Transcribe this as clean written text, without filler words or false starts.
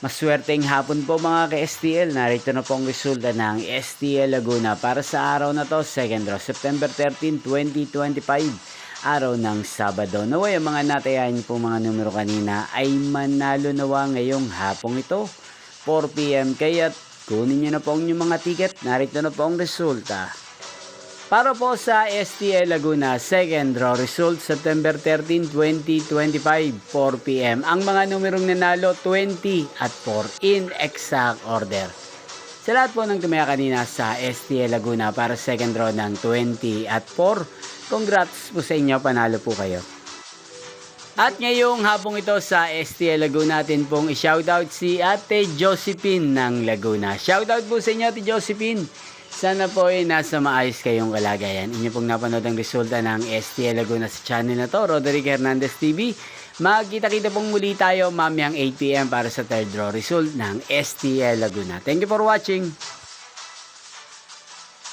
Maswerteng hapon po mga ka-STL. Narito na po ang resulta ng STL Laguna para sa araw na to, 2nd row, September 13, 2025. Araw ng Sabado. Naway ang mga natayan po mga numero kanina ay manalo nawa ngayong hapong ito, 4 PM. Kaya kunin nyo na po ang inyong mga ticket. Narito na po ang resulta. Para po sa STL Laguna, 2nd row result, September 13, 2025, 4 PM. Ang mga numerong nanalo, 20 at 4 in exact order. Sa lahat po ng tumaya kanina sa STL Laguna para 2nd row ng 20 at 4, congrats po sa inyo, panalo po kayo. At ngayong hapong ito sa STL Laguna natin pong i-shoutout si Ate Josephine ng Laguna. Shoutout po sa inyo, Ate Josephine. Sana po ay nasa maayos kayong kalagayan. Inyo pong napanood ang resulta ng STL Laguna sa channel na to, Roderick Hernandez TV. Magkita-kita pong muli tayo mamayang 8 PM para sa 3rd row result ng STL Laguna. Thank you for watching.